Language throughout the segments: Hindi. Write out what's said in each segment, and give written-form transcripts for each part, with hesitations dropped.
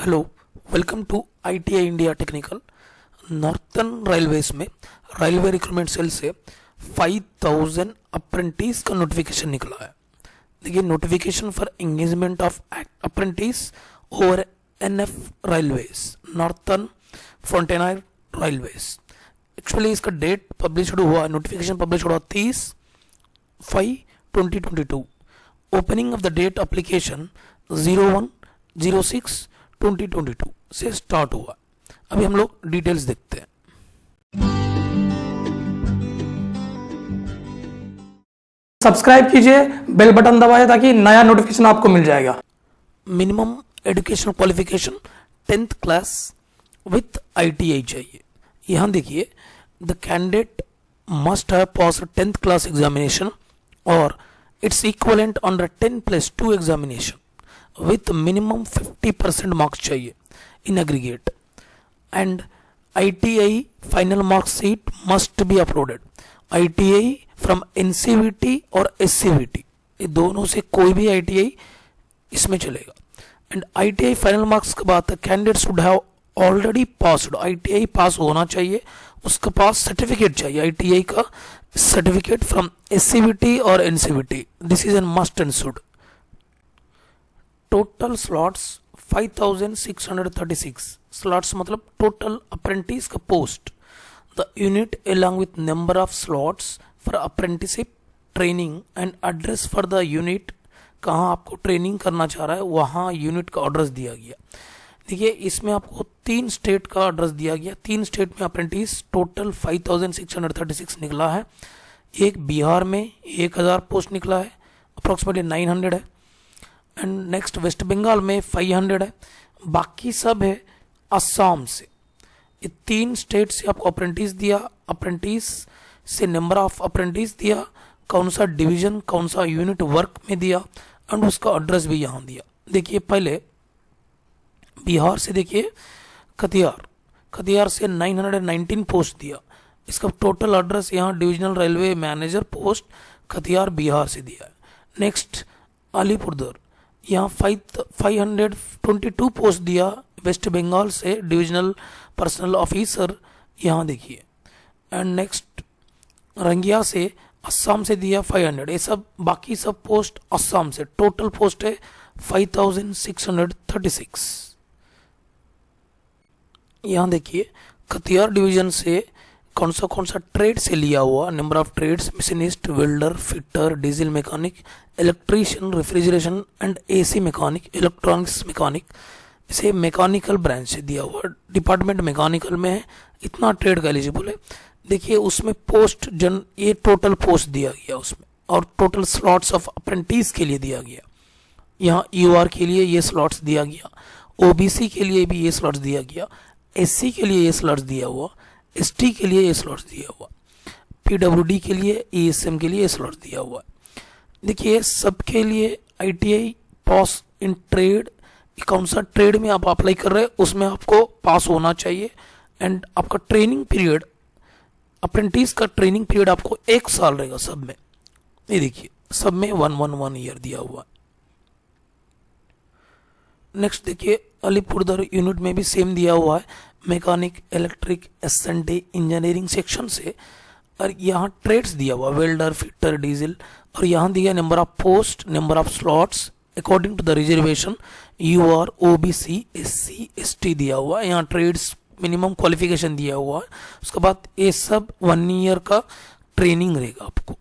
Hello, welcome to ITI India technical. Northern railways में रेलवे रिक्रूटमेंट सेल से 5000 अप्रेंटिस का नोटिफिकेशन निकला है। देखिए, notification for engagement of apprentice over NF railways, northern frontier railways. Actually इसका डेट पब्लिश्ड हुआ, नोटिफिकेशन पब्लिश हुआ 30/5/2022। Opening of the date application 01/06/2022 से स्टार्ट हुआ। अभी हम लोग डिटेल्स देखते हैं। सब्सक्राइब कीजिए, बेल बटन दबाइए ताकि नया नोटिफिकेशन आपको मिल जाएगा। Minimum educational qualification 10th class with ITI चाहिए। यहाँ देखिए, the candidate must have pass 10th class examination और its equivalent on the 10+2 examination with minimum 50% marks चाहिए in aggregate, and ITI final mark sheet must be uploaded। ITI from NCVT और SCVT, ये दोनों से कोई भी ITI इसमें चलेगा। एंड ITI फाइनल मार्क्स की बात है, candidate should have already passed. ITI पास होना चाहिए, उसके पास सर्टिफिकेट चाहिए, ITI का सर्टिफिकेट फ्रॉम SCVT और NCVT। This is an must and should. Total slots 5636 slots, मतलब टोटल अप्रेंटिस का post. The unit along with number of slots for apprenticeship training and address for the unit. कहाँ आपको ट्रेनिंग करना चाह रहा है वहाँ यूनिट का एड्रेस दिया गया। देखिए, इसमें आपको 3 स्टेट का एड्रेस दिया गया। 3 स्टेट में अप्रेंटिस टोटल 5636 निकला है। एक बिहार में 1000 पोस्ट निकला है, अप्रॉक्सीमेटली 900 है। एंड नेक्स्ट वेस्ट बंगाल में 500 है। बाकी सब है असम से। ये 3 स्टेट से आपको अप्रेंटिस दिया। अप्रेंटिस से नंबर ऑफ अप्रेंटिस दिया, कौन सा डिवीजन कौन सा यूनिट वर्क में दिया, एंड उसका एड्रेस भी यहाँ दिया। देखिए, पहले बिहार से देखिए, खतियार से 919 पोस्ट दिया। इसका टोटल एड्रेस यहाँ divisional railway manager post Katihar Bihar से दिया है। नेक्स्ट अलीपुरदुर, यहाँ 522 पोस्ट दिया वेस्ट बंगाल से, डिविजनल पर्सनल ऑफिसर यहाँ देखिए। एंड नेक्स्ट रंगिया से असम से दिया 500। ये सब बाकी सब पोस्ट असम से। टोटल पोस्ट है 5636। यहाँ देखिए, खतियार डिवीजन से कौन सा ट्रेड से लिया हुआ, number of trades, machinist, welder, fitter, diesel mechanic, electrician, refrigeration and AC mechanic, electronics mechanic, इसे मैकेनिकल ब्रांच से दिया हुआ। डिपार्टमेंट मैकेनिकल में है, इतना ट्रेड का एलिजिबल है। देखिए, उसमें पोस्ट ये टोटल पोस्ट दिया गया उसमें, और टोटल स्लॉट्स ऑफ अप्रेंटिस के लिए दिया गया। यहाँ UR के लिए ये स्लॉट्स दिया गया, OBC के लिए भी ये स्लॉट्स दिया गया, SC के लिए ये स्लॉट्स दिया हुआ, ST के लिए ये स्लॉट्स दिया हुआ, PWD के लिए, ESM के लिए ये स्लॉट्स दिया हुआ है। देखिए, सबके लिए ITI पास इन ट्रेड, कौन सा ट्रेड में आप अप्लाई कर रहे हैं उसमें आपको पास होना चाहिए। एंड आपका ट्रेनिंग पीरियड, अप्रेंटिस का ट्रेनिंग पीरियड आपको 1 साल रहेगा सब में। ये देखिए, सब में 1 ईयर दिया हुआ है। नेक्स्ट देखिए, अलीपुरदुर यूनिट में भी सेम दिया हुआ है, mechanic, electric, SND engineering section से। और यहाँ ट्रेड्स दिया हुआ, वेल्डर, फिटर, डीजल। और यहाँ दिया number of post, number of slots according to the reservation, UR, OBC, SC, ST दिया हुआ है। यहाँ ट्रेड्स मिनिमम क्वालिफिकेशन दिया हुआ है। उसके बाद ये सब 1 ईयर का ट्रेनिंग रहेगा आपको।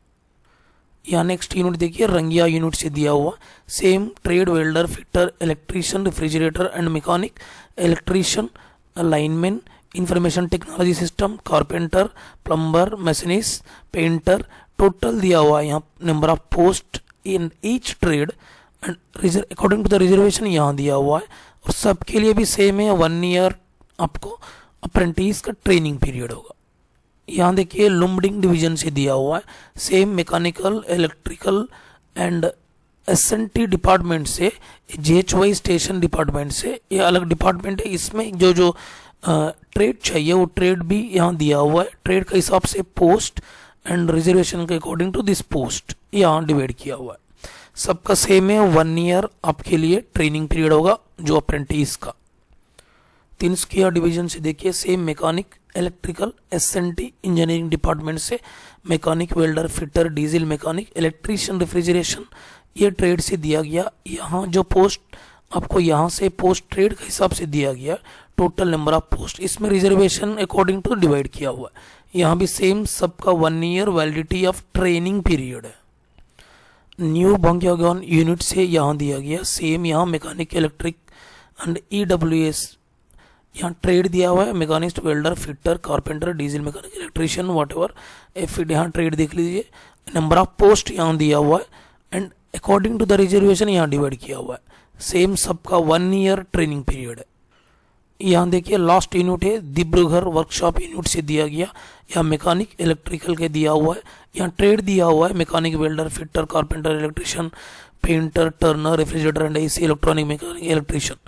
यहाँ नेक्स्ट यूनिट देखिए, रंगिया यूनिट से दिया हुआ, same trade, welder, fitter, electrician, refrigerator and mechanic, electrician, lineman, information technology system, carpenter, plumber, machinist, painter. Total दिया हुआ है यहाँ number of post in each trade and according to the reservation यहाँ दिया हुआ है। और सबके लिए भी सेम है, 1 ईयर आपको अप्रेंटिस का ट्रेनिंग पीरियड होगा। यहाँ देखिए, लुम्बडिंग डिवीजन से दिया हुआ है, same mechanical, electrical and SNT department से, JHY स्टेशन डिपार्टमेंट से। ये अलग डिपार्टमेंट है, इसमें जो ट्रेड चाहिए वो ट्रेड भी यहाँ दिया हुआ है। ट्रेड के हिसाब से पोस्ट एंड रिजर्वेशन के अकॉर्डिंग टू दिस पोस्ट यहाँ डिवाइड किया हुआ है। सबका सेम है, 1 ईयर आपके लिए ट्रेनिंग पीरियड होगा जो अप्रेंटिस का। तिनस्किया डिवीजन से देखिए, same mechanic electrical SNT engineering department से mechanic welder fitter diesel mechanic electrician refrigeration ये ट्रेड से दिया गया। यहाँ जो पोस्ट आपको यहाँ से पोस्ट ट्रेड के हिसाब से दिया गया, टोटल नंबर ऑफ पोस्ट, इसमें रिजर्वेशन अकॉर्डिंग टू डिवाइड किया हुआ है। यहाँ भी सेम सबका 1 year validity of training period है। न्यू बंग्यागन यूनिट से यहाँ दिया गया, सेम यहाँ मैकेनिक इलेक्ट्रिक एंड ईडब्ल्यूएस यहाँ ट्रेड दिया हुआ है, machinist welder fitter carpenter diesel mechanic electrician what ever aphid, यहाँ ट्रेड देख लीजिए। नंबर ऑफ पोस्ट यहाँ दिया हुआ है and according to the reservation यहाँ डिवाइड किया हुआ है। सेम सबका 1 ईयर ट्रेनिंग पीरियड है। यहाँ देखिए लास्ट यूनिट है दिब्रुगढ़ वर्कशॉप यूनिट से दिया गया, यहाँ मैकेनिक इलेक्ट्रिकल के दिया हुआ है। यहाँ ट्रेड दिया हुआ है mechanic welder fitter carpenter electrician painter turner refrigerator and AC electronic mechanic electrician.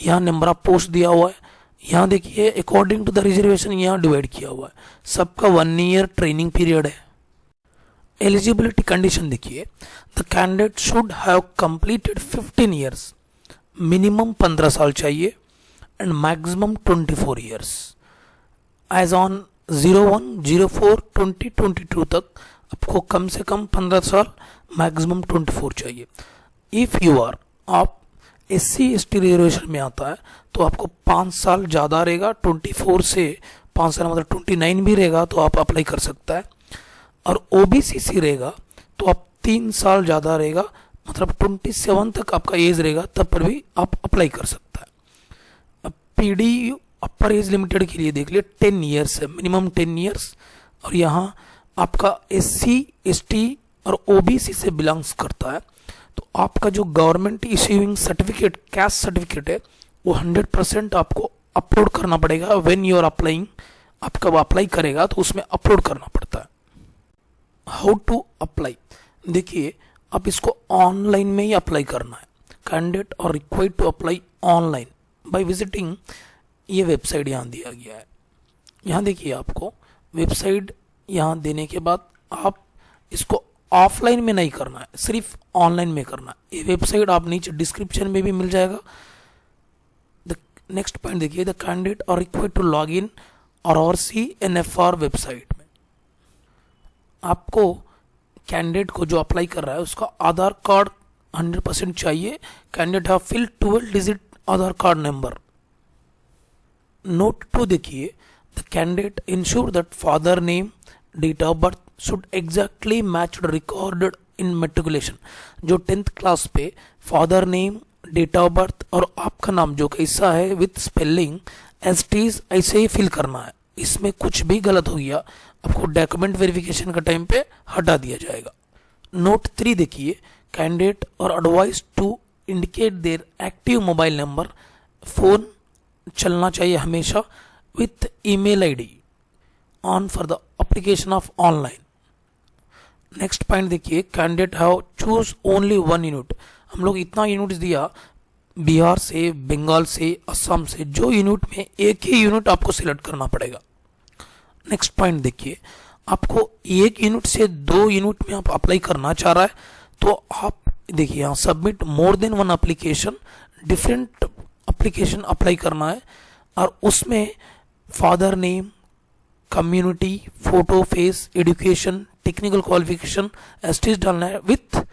यहाँ नंबर ऑफ पोस्ट दिया हुआ है। यहाँ देखिए अकॉर्डिंग टू द रिजर्वेशन यहाँ डिवाइड किया हुआ है। सबका 1 ईयर ट्रेनिंग पीरियड है। एलिजिबिलिटी कंडीशन देखिए, the candidate should have completed 15 years, minimum 15 साल चाहिए and maximum 24 years. Age on 01/04/2022 तक आपको कम से कम 15 साल मैक्सिमम 24 चाहिए। इफ़ यू आर आप SC/ST रिजर्वेशन में आता है तो आपको 5 साल ज़्यादा रहेगा, 24 से 5 साल मतलब 29 भी रहेगा तो आप अप्लाई कर सकता है। और OBCC रहेगा तो आप 3 साल ज़्यादा रहेगा, मतलब 27 तक आपका एज रहेगा, तब पर भी आप अप्लाई कर सकता है। अब PDU अपर एज लिमिटेड के लिए देख लिए 10 ईयर्स है, मिनिमम 10 ईयर्स। और यहाँ आपका SC/ST और OBC से बिलोंग्स करता है तो आपका जो government issuing certificate caste certificate है वो 100% आपको अपलोड करना पड़ेगा। व्हेन यू आर अप्लाइंग, आपका वो अप्लाई करेगा तो उसमें अपलोड करना पड़ता है। हाउ टू अप्लाई, देखिए आप इसको ऑनलाइन में ही अप्लाई करना है। कैंडिडेट और required to apply online by visiting, ये वेबसाइट यहाँ दिया गया है। यहाँ देखिए आपको वेबसाइट यहाँ देने के बाद आप इसको ऑफलाइन में नहीं करना है, सिर्फ ऑनलाइन में करना है। ये वेबसाइट आप नीचे डिस्क्रिप्शन में भी मिल जाएगा। द नेक्स्ट पॉइंट देखिए, द कैंडिडेट और रिक्वायर्ड टू लॉग इन और CNFR वेबसाइट में आपको कैंडिडेट को जो अप्लाई कर रहा है उसका आधार कार्ड 100% चाहिए। Candidate have fill 12 digit Aadhaar card number. Note 2 देखिए, the candidate ensure that father name date of birth should exactly match recorded in matriculation. जो 10th क्लास पे father name date of birth और आपका नाम जो कैसा है with spelling as it is ऐसे ही फिल करना है। इसमें कुछ भी गलत हो गया आपको डॉक्यूमेंट वेरिफिकेशन का टाइम पे हटा दिया जाएगा। नोट 3 देखिए, कैंडिडेट और advise to indicate their active mobile number, phone चलना चाहिए हमेशा with email ID on for the application of online. Next point देखिए, candidate have choose only 1 unit. हम लोग इतना यूनिट दिया बिहार से, बंगाल से, असम से, जो यूनिट में एक ही यूनिट आपको सिलेक्ट करना पड़ेगा। नेक्स्ट पॉइंट देखिए, आपको एक यूनिट से 2 यूनिट में आप अप्लाई करना चाह रहा है तो आप देखिए यहाँ submit more than 1 application, different application apply करना है और उसमें father name, community, photo, face, education, technical qualification एस्टिस डालना है with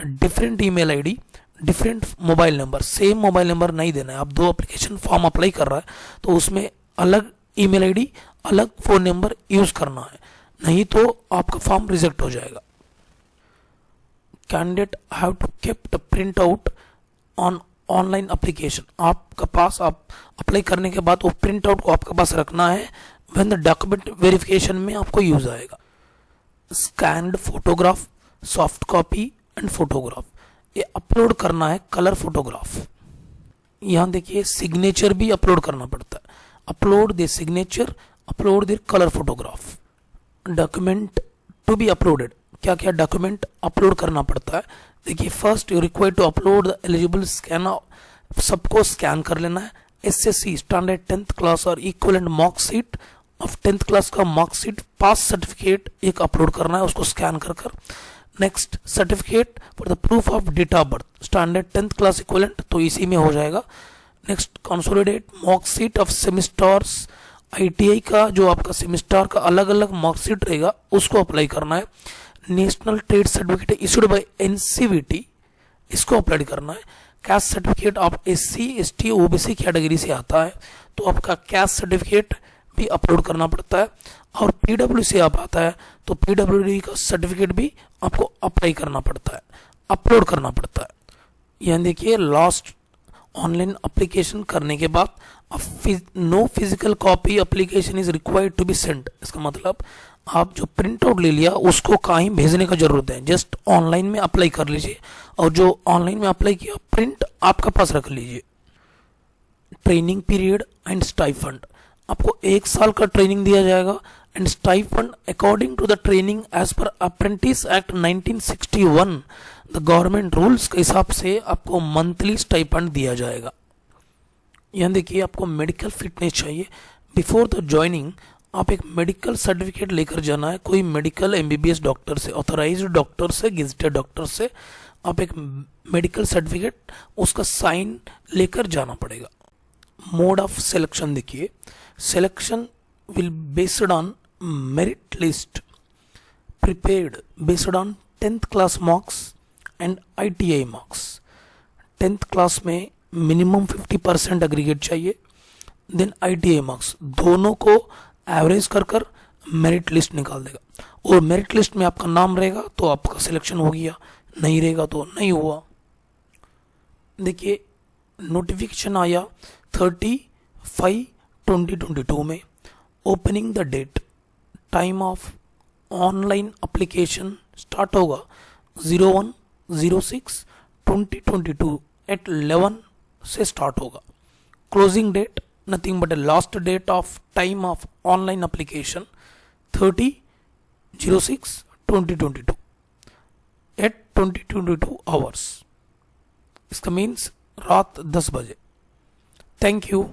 different email ID, different mobile number. Same mobile number नहीं देना है। आप 2 एप्लीकेशन फॉर्म अप्लाई कर रहा है तो उसमें अलग ईमेल ID, अलग फ़ोन नंबर यूज करना है, नहीं तो आपका फॉर्म रिजेक्ट हो जाएगा। Candidate have to keep the print out on online application. आपका पास आप अप्लाई करने के बाद वो प्रिंट आउट को आपके पास रखना है, व्हेन द डॉक्यूमेंट वेरिफिकेशन में आपको यूज आएगा। Scanned photograph, soft copy and photograph, ये अपलोड करना है, कलर फोटोग्राफ। यहाँ देखिए सिग्नेचर भी अपलोड करना पड़ता है। Upload the signature, upload the colour photograph. Document to be uploaded, क्या क्या डॉक्यूमेंट अपलोड करना पड़ता है देखिए। First you required to upload the eligible scan, सबको स्कैन कर लेना है। SSC स्टैंडर्ड 10th क्लास और equivalent marksheet of 10th class का मार्कशीट, पास सर्टिफिकेट एक अपलोड करना है, उसको स्कैन कर कर। Next certificate for the proof of date of birth, standard 10th class equivalent तो इसी में हो जाएगा। Next consolidate marksheet of semesters, ITI का जो आपका सेमिस्टर का अलग अलग मार्कशीट रहेगा उसको अप्लाई करना है। National trade certificate issued by NCVT, इसको अप्लाई करना है। कैस्ट सर्टिफिकेट आप एससी एसटी ओबीसी कैटेगरी से आता है तो आपका कैस्ट सर्टिफिकेट भी अपलोड करना पड़ता है। और पीडब्ल्यू से आप आता है तो पीडब्ल्यूडी का सर्टिफिकेट भी आपको अप्लाई करना पड़ता है, अपलोड करना पड़ता है। यहाँ देखिए लास्ट ऑनलाइन अप्लीकेशन करने के बाद no physical copy application is required to be sent. इसका मतलब आप जो प्रिंट आउट ले लिया उसको कहीं भेजने का जरूरत है, जस्ट ऑनलाइन में अप्लाई कर लीजिए और जो ऑनलाइन में अप्लाई किया प्रिंट आपका पास रख लीजिए। ट्रेनिंग पीरियड एंड स्टाइफंड, आपको 1 साल का ट्रेनिंग दिया जाएगा and stipend according to the training age पर apprentice act 1961 the government rules के हिसाब से आपको मंथली स्टाइफंड दिया जाएगा। यहाँ देखिए आपको मेडिकल फिटनेस चाहिए। बिफोर द ज्वाइनिंग आप एक मेडिकल सर्टिफिकेट लेकर जाना है, कोई मेडिकल एमबीबीएस डॉक्टर से, ऑथराइज्ड डॉक्टर से, गेजेटेड डॉक्टर से आप एक मेडिकल सर्टिफिकेट उसका साइन लेकर जाना पड़ेगा। मोड ऑफ सिलेक्शन देखिए, selection will based on merit list prepared based on 10th class marks and ITI marks। 10th class में मिनिमम 50% एग्रीगेट चाहिए, देन ITI मार्क्स, दोनों को एवरेज कर कर मेरिट लिस्ट निकाल देगा और मेरिट लिस्ट में आपका नाम रहेगा तो आपका सिलेक्शन हो गया, नहीं रहेगा तो नहीं हुआ। देखिए नोटिफिकेशन आया 30/5/2022 में। Opening the date, time of online application start होगा 01/06/2022 एट 11 से स्टार्ट होगा। Closing date nothing but last date of time of online application 30/06/2022 at 2022 hours. इसका मीन्स रात 10 बजे। Thank you.